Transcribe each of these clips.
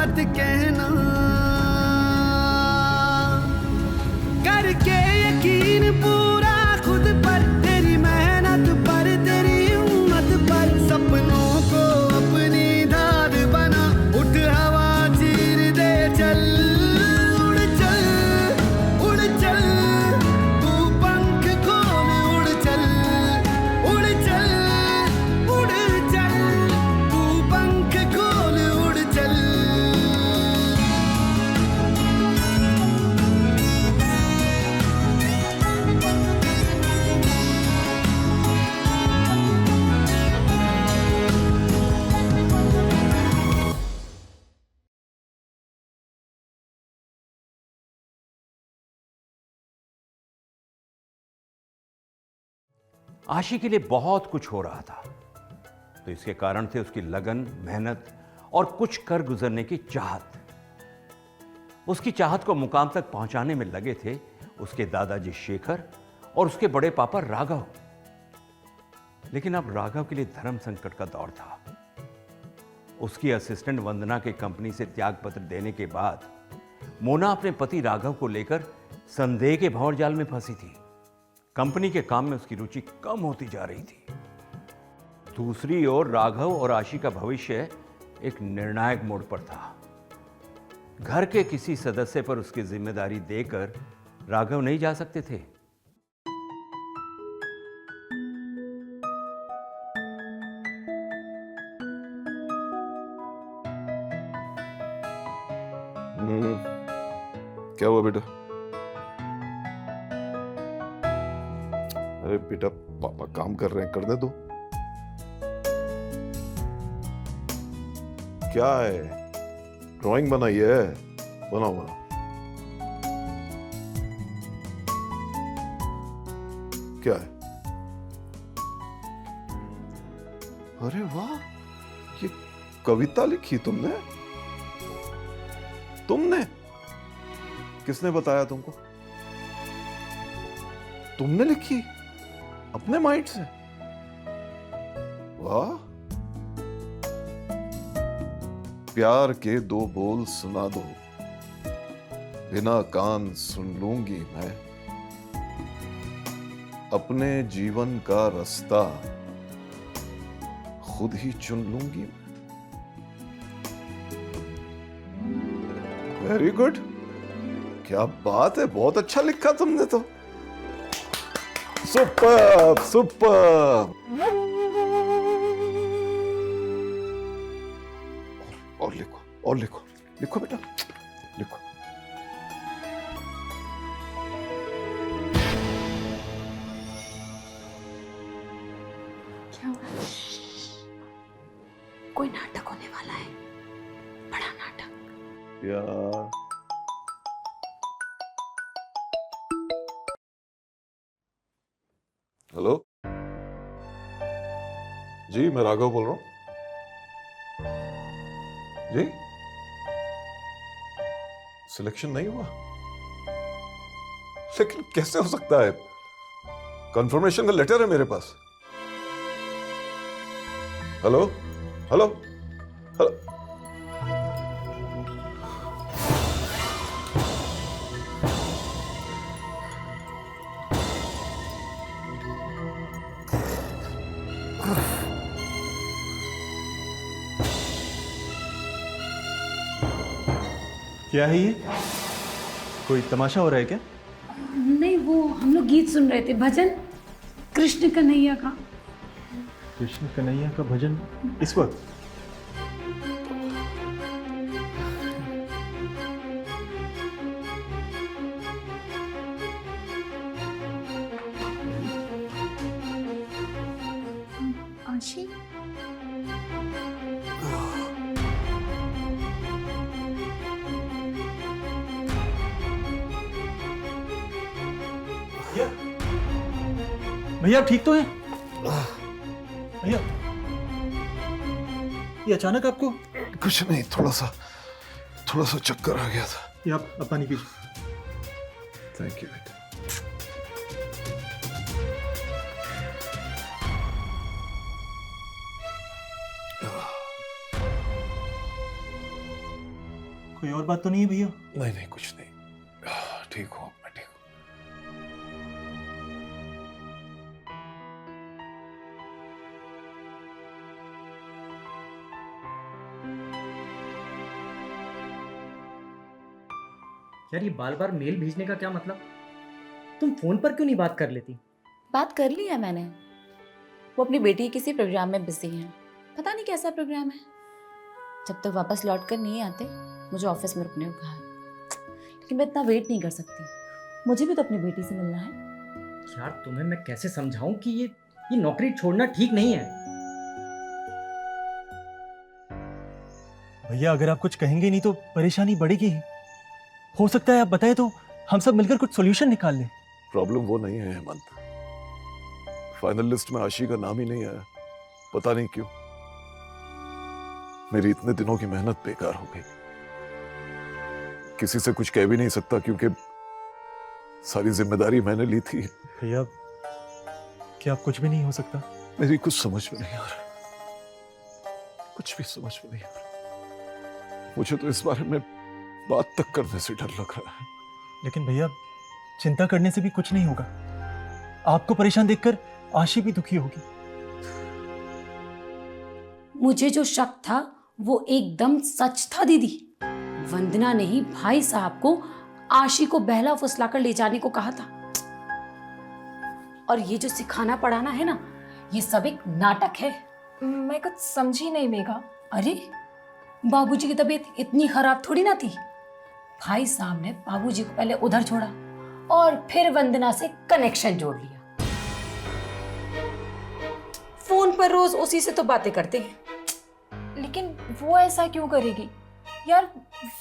मत कहना, करके यकीन पूरा खुद पर, तेरी मेहनत पर, तेरी हिम्मत पर, सपनों को अपनी दाद बना, उठ हवा चीर दे चल, उड़ चल, उड़ चल, तू पंख खोल, उड़ चल, उड़ चल, उड़ चल, तू पंख खोल, उड़ चल। आशी के लिए बहुत कुछ हो रहा था, तो इसके कारण थे उसकी लगन, मेहनत और कुछ कर गुजरने की चाहत। उसकी चाहत को मुकाम तक पहुंचाने में लगे थे उसके दादाजी शेखर और उसके बड़े पापा राघव। लेकिन अब राघव के लिए धर्म संकट का दौर था। उसकी असिस्टेंट वंदना के कंपनी से त्यागपत्र देने के बाद मोना अपने पति राघव को लेकर संदेह के भंवरजाल में फंसी थी। कंपनी के काम में उसकी रुचि कम होती जा रही थी। दूसरी ओर राघव और आशी का भविष्य एक निर्णायक मोड़ पर था। घर के किसी सदस्य पर उसकी जिम्मेदारी देकर राघव नहीं जा सकते थे। क्या हुआ बेटा? अरे बेटा, पापा काम कर रहे हैं, करने दो। क्या है? ड्राइंग बनाई है? बनाओ बनाओ। क्या है? अरे वाह, ये कविता लिखी तुमने? तुमने? किसने बताया तुमको? तुमने लिखी अपने माइंड से? वाह, प्यार के दो बोल सुना दो, बिना कान सुन लूंगी मैं, अपने जीवन का रास्ता खुद ही चुन लूंगी मैं। वेरी गुड, क्या बात है, बहुत अच्छा लिखा तुमने तो। Super super. और लिखो, और लिखो, लिखो बेटा, लिखो। क्या हुआ? कोई नाटक होने वाला है, बड़ा नाटक। यार, हेलो जी, मैं राघव बोल रहा हूं जी। सिलेक्शन नहीं हुआ? लेकिन कैसे हो सकता है? कंफर्मेशन का लेटर है मेरे पास। Hello hello hello. क्या है ये? कोई तमाशा हो रहा है क्या? नहीं, वो हम लोग गीत सुन रहे थे, भजन कृष्ण कन्हैया का। कृष्ण कन्हैया का भजन इस वक्त? आशी, भैया आप ठीक तो हैं? भैया ये अचानक आपको? कुछ नहीं, थोड़ा सा चक्कर आ गया था। ये आप पानी पीजिए। थैंक यू बेटा। कोई और बात तो नहीं है भैया? नहीं नहीं, कुछ नहीं, ठीक हूँ मैं, ठीक हूँ। यार ये बार बार मेल भेजने का क्या मतलब? तुम फोन पर क्यों नहीं बात कर लेती? बात कर ली है मैंने। वो अपनी बेटी के किसी प्रोग्राम में बिजी हैं। पता नहीं कैसा प्रोग्राम है। जब तक वापस लौट कर नहीं आते मुझे ऑफिस में रुकने को कहा है। लेकिन मैं इतना वेट नहीं कर सकती, मुझे भी तो अपनी बेटी से मिलना है। यार तुम्हें मैं कैसे समझाऊं कि ये नौकरी छोड़ना ठीक नहीं है। भैया अगर आप कुछ कहेंगे नहीं तो परेशानी बढ़ेगी ही। हो सकता है आप बताएं तो हम सब मिलकर कुछ सॉल्यूशन निकाल लें। प्रॉब्लम वो नहीं है हेमंत, फाइनल लिस्ट में आशी का नाम ही नहीं आया, पता नहीं क्यों। मेरी इतने दिनों की मेहनत बेकार हो गई। किसी से कुछ कह भी नहीं सकता क्योंकि सारी जिम्मेदारी मैंने ली थी। भैया क्या आप कुछ भी नहीं हो सकता? मेरी कुछ समझ में नहीं आ रहा, कुछ भी समझ में नहीं आ रहा। मुझे तो इस बारे में बात तक करने से डर लग रहा है। लेकिन भैया चिंता करने से भी कुछ नहीं होगा। आपको परेशान देखकर आशी भी दुखी होगी। मुझे जो शक था वो एकदम सच था दीदी। वंदना ने ही भाई साहब को आशी को बहला फुसलाकर ले जाने को कहा था। और ये जो सिखाना पढ़ाना है ना, ये सब एक नाटक है। मैं कुछ समझी नहीं मेघा। अरे बाबूजी की तबीयत इतनी खराब थोड़ी ना थी। भाई साहब ने बाबूजी को पहले उधर छोड़ा और फिर वंदना से कनेक्शन जोड़ लिया। फोन पर रोज उसी से तो बातें करते हैं। लेकिन वो ऐसा क्यों करेगी यार?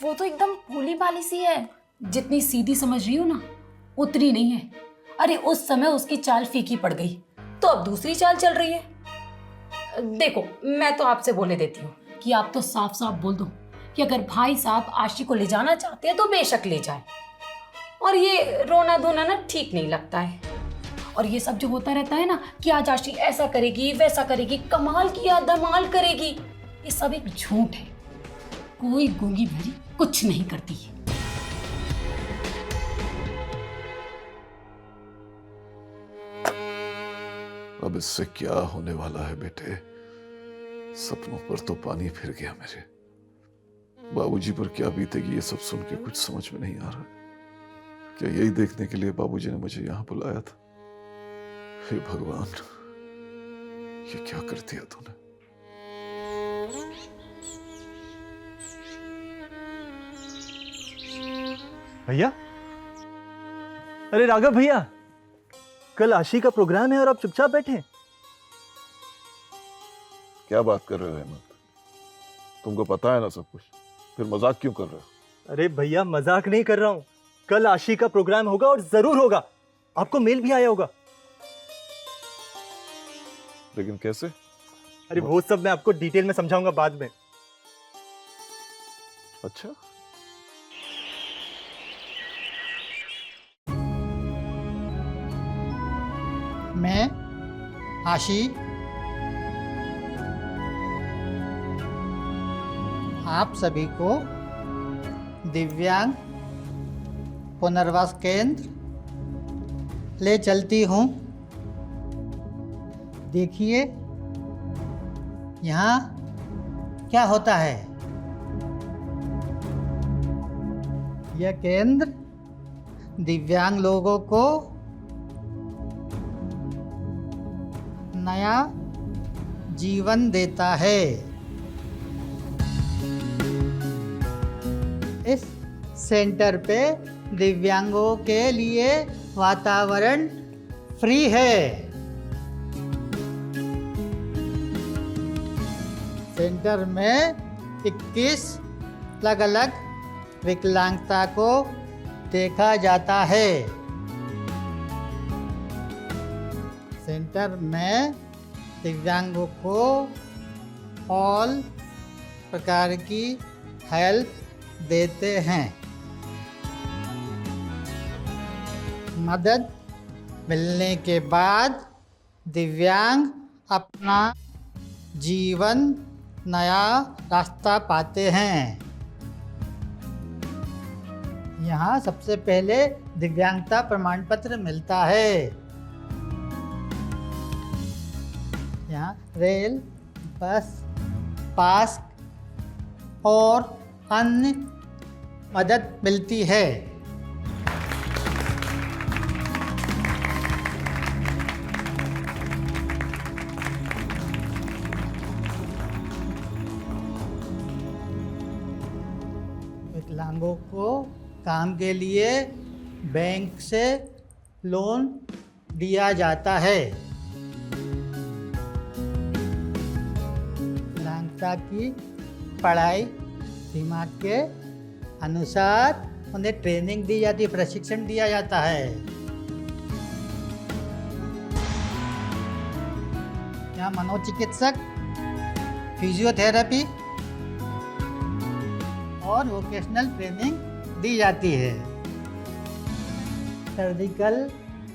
वो तो एकदम भोली भाली सी है। जितनी सीधी समझ रही हो ना उतनी नहीं है। अरे उस समय उसकी चाल फीकी पड़ गई तो अब दूसरी चाल चल रही है। देखो मैं तो आपसे बोले देती हूँ कि आप तो साफ साफ बोल दो कि अगर भाई साहब आशी को ले जाना चाहते हैं तो बेशक ले जाए। और ये रोना धोना ना ठीक नहीं लगता है। और ये सब जो होता रहता है ना कि आज आशी ऐसा करेगी वैसा करेगी, कमाल किया धमाल करेगी, ये सब एक झूठ है। कोई गूंगी भरी कुछ नहीं करती है। अब इससे क्या होने वाला है बेटे? सपनों पर तो पानी फिर गया मेरे। बाबूजी पर क्या बीतेगी ये सब सुन के कुछ समझ में नहीं आ रहा। क्या यही देखने के लिए बाबूजी ने मुझे यहां बुलाया था? हे भगवान, ये क्या कर दिया तूने? भैया, अरे राघव भैया, कल आशी का प्रोग्राम है और आप चुपचाप बैठे हैं। क्या बात कर रहे हो हेमंत? तुमको पता है ना सब कुछ, फिर मजाक क्यों कर रहे हो? अरे भैया मजाक नहीं कर रहा हूं। कल आशी का प्रोग्राम होगा और जरूर होगा। आपको मेल भी आया होगा। लेकिन कैसे? अरे वो सब मैं आपको डिटेल में समझाऊंगा बाद में। अच्छा, मैं आशी आप सभी को दिव्यांग पुनर्वास केंद्र ले चलती हूँ। देखिए यहाँ क्या होता है। यह केंद्र दिव्यांग लोगों को नया जीवन देता है। इस सेंटर पे दिव्यांगों के लिए वातावरण फ्री है। सेंटर में 21 अलग अलग विकलांगता को देखा जाता है। सेंटर में दिव्यांगों को ऑल प्रकार की हेल्प देते हैं। मदद मिलने के बाद दिव्यांग अपना जीवन नया रास्ता पाते हैं। यहाँ सबसे पहले दिव्यांगता प्रमाण पत्र मिलता है। यहाँ रेल, बस पास और अन्य मदद मिलती है। विकलांगों को काम के लिए बैंक से लोन दिया जाता है। विकलांगता की पढ़ाई दिमाग के अनुसार उन्हें ट्रेनिंग दी जाती है, प्रशिक्षण दिया जाता है। यहाँ मनोचिकित्सक, फिजियोथेरेपी और वोकेशनल ट्रेनिंग दी जाती है। सर्जिकल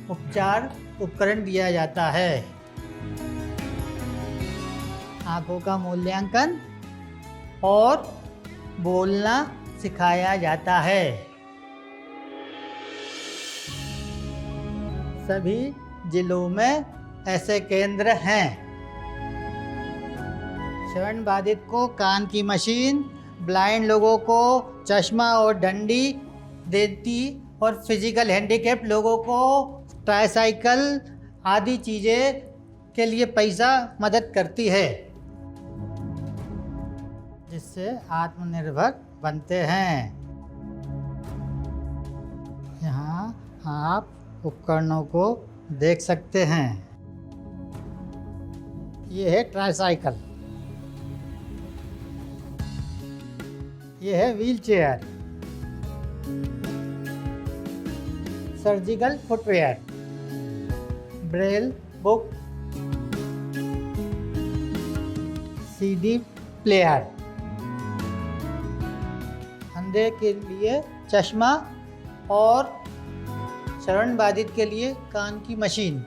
उपचार उपकरण दिया जाता है। आंखों का मूल्यांकन और बोलना सिखाया जाता है। सभी जिलों में ऐसे केंद्र हैं। श्रवण बाधित को कान की मशीन, ब्लाइंड लोगों को चश्मा और डंडी देती और फिजिकल हैंडीकैप लोगों को ट्राईसाइकिल आदि चीज़ें के लिए पैसा मदद करती है, जिससे आत्मनिर्भर बनते हैं। यहाँ आप उपकरणों को देख सकते हैं। ये है ट्राईसाइकिल, ये है wheel chair, surgical footwear, Braille book, CD player, अंधे के लिए चश्मा और श्रवण बाधित के लिए कान की मशीन,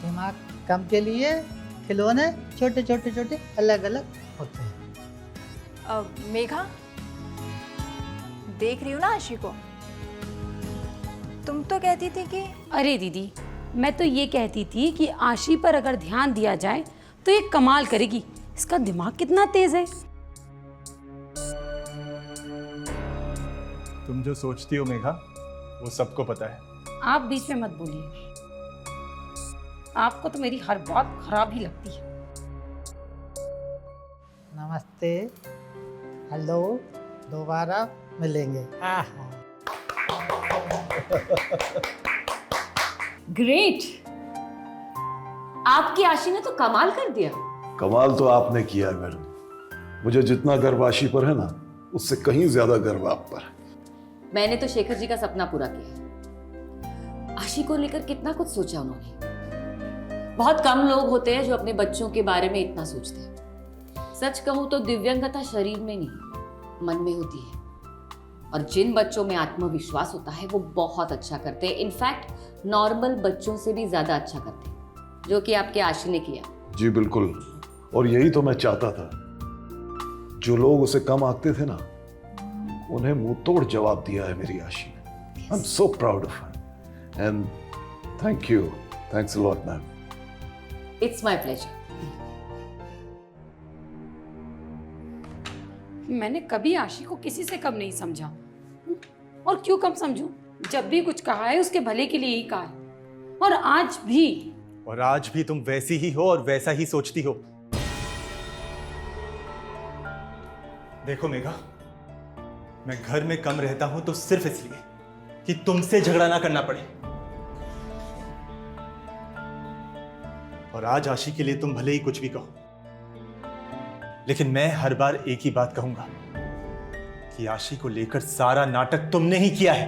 दिमाग कम के लिए खिलौने छोटे छोटे छोटे अलग अलग होते हैं। मेघा, देख रही हो ना आशी को? तुम तो कहती थी कि अरे दीदी, मैं तो ये कहती थी कि आशी पर अगर ध्यान दिया जाए तो ये कमाल करेगी। इसका दिमाग कितना तेज है। तुम जो सोचती हो मेघा, वो सबको पता है। आप बीच में मत बोलिए, आपको तो मेरी हर बात खराब ही लगती है। नमस्ते, हेलो, दोबारा मिलेंगे। ग्रेट, आपकी आशी ने तो कमाल कर दिया। कमाल तो आपने किया है मैडम। मुझे जितना गर्व आशी पर है ना, उससे कहीं ज्यादा गर्व आप पर है। मैंने तो शेखर जी का सपना पूरा किया। आशी को लेकर कितना कुछ सोचा उन्होंने। बहुत कम लोग होते हैं जो अपने बच्चों के बारे में इतना सोचते हैं। सच कहूं तो दिव्यांगता शरीर में नहीं, मन में होती है। और जिन बच्चों में आत्मविश्वास होता है वो बहुत अच्छा करते हैं। इनफैक्ट नॉर्मल बच्चों से भी ज्यादा अच्छा करते हैं, जो कि आपके आशी ने किया। जी बिल्कुल, और यही तो मैं चाहता था। जो लोग उसे कम आंकते थे ना, उन्हें मुंह तोड़ जवाब दिया है मेरी आशी ने। I am so proud of her and thank you, thanks a lot ma'am. It's my pleasure. मैंने कभी आशी को किसी से कम नहीं समझा, और क्यों कम समझूं? जब भी कुछ कहा है उसके भले के लिए ही कहा है। और आज भी तुम वैसी ही हो और वैसा ही सोचती हो। देखो मेघा, मैं घर में कम रहता हूं तो सिर्फ इसलिए कि तुमसे झगड़ा ना करना पड़े। और आज आशी के लिए तुम भले ही कुछ भी कहो, लेकिन मैं हर बार एक ही बात कहूंगा कि आशी को लेकर सारा नाटक तुमने ही किया है।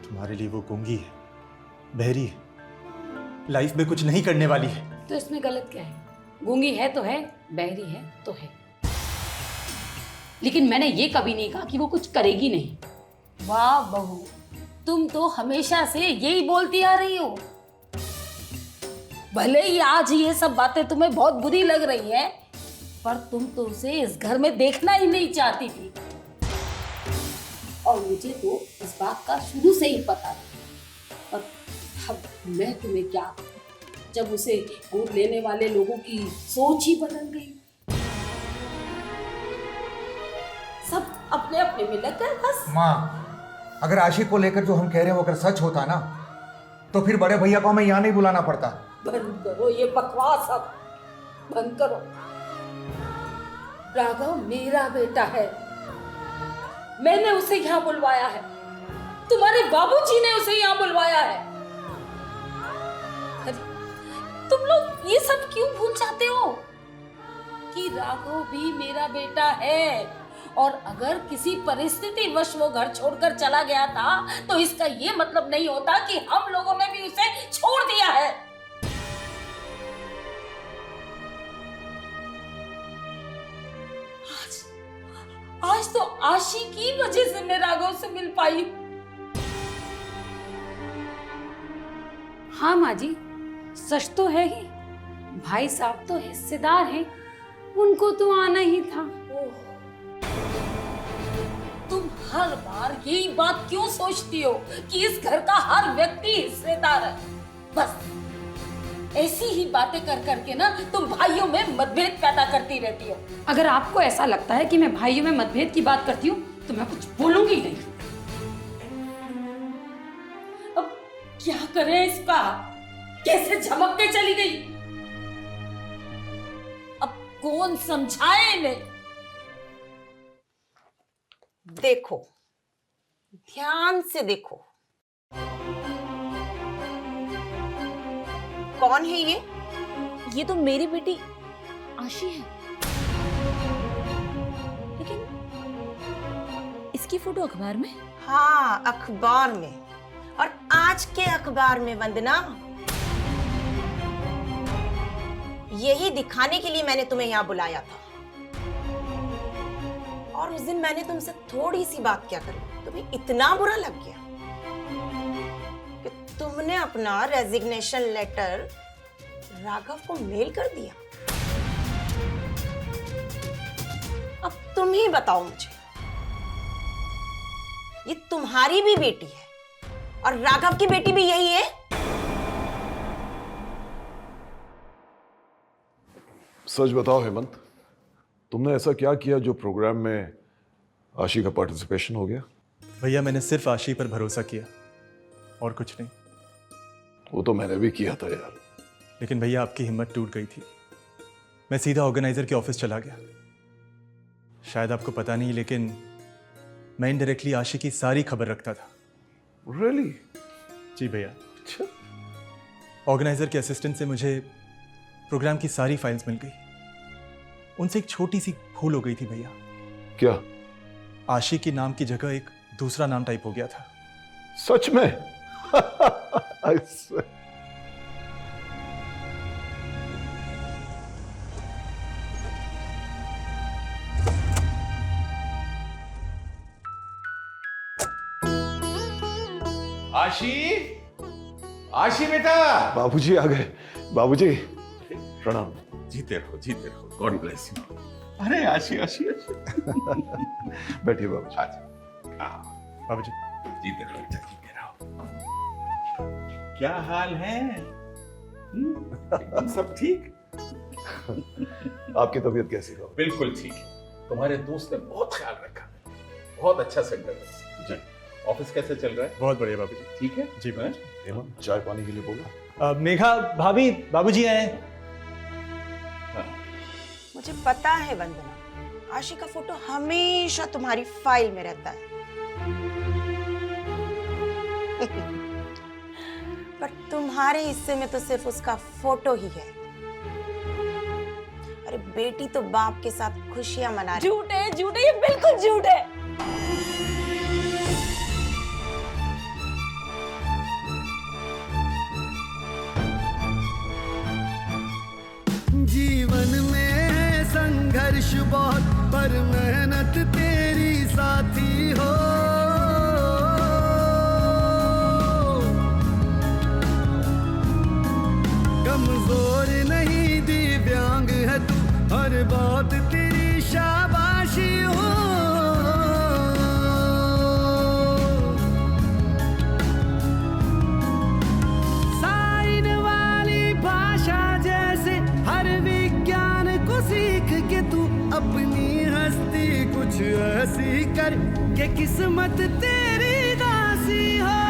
तुम्हारे लिए वो गूंगी है, बहरी है, लाइफ में कुछ नहीं करने वाली है। तो इसमें गलत क्या है? गूंगी है तो है, बहरी है तो है, लेकिन मैंने ये कभी नहीं कहा कि वो कुछ करेगी नहीं। वाह बहू, तुम तो हमेशा से यही बोलती आ रही हो। भले ही आज ये सब बातें तुम्हें बहुत बुरी लग रही हैं, पर तुम तो उसे इस घर में देखना ही नहीं चाहती थी। और मुझे तो इस बात का शुरू से ही पता था। पर अब मैं तुम्हें क्या, जब उसे गोद लेने वाले लोगों की सोच ही बदल गई। सब अपने अपने में लग गए बस। माँ, अगर आशिक को लेकर जो हम कह रहे हैं वो अगर सच होता ना, तो फिर बड़े भैया को हमें यहाँ नहीं बुलाना पड़ता। बंद करो ये बकवास, अब बंद करो। राघव मेरा बेटा है, मैंने उसे यहाँ बुलवाया है, तुम्हारे बाबूजी ने उसे यहाँ बुलवाया है। अरे तुम लोग ये सब क्यों भूल जाते हो कि राघव भी मेरा बेटा है, और अगर किसी परिस्थिति वश वो घर छोड़कर चला गया था तो इसका ये मतलब नहीं होता कि हम लोगों ने भी उसे छोड़ दिया है। आज तो आशी की वजह से मैं राघव से मिल पाई। हाँ माँ जी, सच तो है ही, भाई साहब तो हिस्सेदार हैं, उनको तो आना ही था। तुम हर बार यही बात क्यों सोचती हो कि इस घर का हर व्यक्ति हिस्सेदार है? बस ऐसी ही बातें कर करके ना तुम भाइयों में मतभेद पैदा करती रहती हो। अगर आपको ऐसा लगता है कि मैं भाइयों में मतभेद की बात करती हूँ तो मैं कुछ बोलूंगी नहीं। अब क्या करें इसका, कैसे झमक के चली गई, अब कौन समझाए इन्हें? देखो, ध्यान से देखो, कौन है ये? ये तो मेरी बेटी आशी है, लेकिन इसकी फोटो अखबार में। हाँ, अखबार में, और आज के अखबार में वंदना। यही दिखाने के लिए मैंने तुम्हें यहाँ बुलाया था। और उस दिन मैंने तुमसे थोड़ी सी बात क्या करी, तुम्हें इतना बुरा लग गया कि तुमने अपना रेजिग्नेशन लेटर राघव को मेल कर दिया। अब तुम ही बताओ मुझे, ये तुम्हारी भी बेटी है और राघव की बेटी भी यही है? सच बताओ हेमंत, तुमने ऐसा क्या किया जो प्रोग्राम में आशी का पार्टिसिपेशन हो गया? भैया मैंने सिर्फ आशी पर भरोसा किया और कुछ नहीं। वो तो मैंने भी किया था यार। लेकिन भैया आपकी हिम्मत टूट गई थी। मैं सीधा ऑर्गेनाइजर के ऑफिस चला गया। शायद आपको पता नहीं, लेकिन मैं इनडायरेक्टली आशी की सारी खबर रखता था। Really? जी भैया। ऑर्गेनाइजर के असिस्टेंट से मुझे प्रोग्राम की सारी फाइल्स मिल गई। उनसे एक छोटी सी भूल हो गई थी भैया। क्या? आशी की नाम की जगह एक दूसरा नाम टाइप हो गया था। सच में? आशी, आशी बेटा। बाबूजी आ गए। बाबूजी प्रणाम। जीते रहो, गॉड ब्लेस यू। अरे आशी आशी आशी। बैठिए बाबूजी। बाबूजी जीते रहो। क्या हाल है? एकदम सब ठीक? आपकी तबीयत कैसी है? बिल्कुल ठीक है। तुम्हारे दोस्त ने बहुत ख्याल रखा, बहुत अच्छा सेंटर है जी। ऑफिस कैसे चल रहा है? बहुत बढ़िया बाबूजी। ठीक है जी बाबूजी। हेमंत चाय पानी के लिए बोला। मेघा भाभी, बाबूजी आए। मुझे पता है वंदना, आशी का फोटो हमेशा तुम्हारी फाइल में रहता है। पर तुम्हारे हिस्से में तो सिर्फ उसका फोटो ही है। अरे बेटी तो बाप के साथ खुशियां मना रही। झूठ है, झूठ है, ये बिल्कुल झूठ है। जीवन में है संघर्ष बहुत, पर मेहनत तेरी साथी हो। कमजोर और बहुत तेरी शाबाशी हो। साइन वाली भाषा जैसे हर विज्ञान को सीख के तू अपनी हस्ती कुछ ऐसी कर के किस्मत तेरी दासी हो।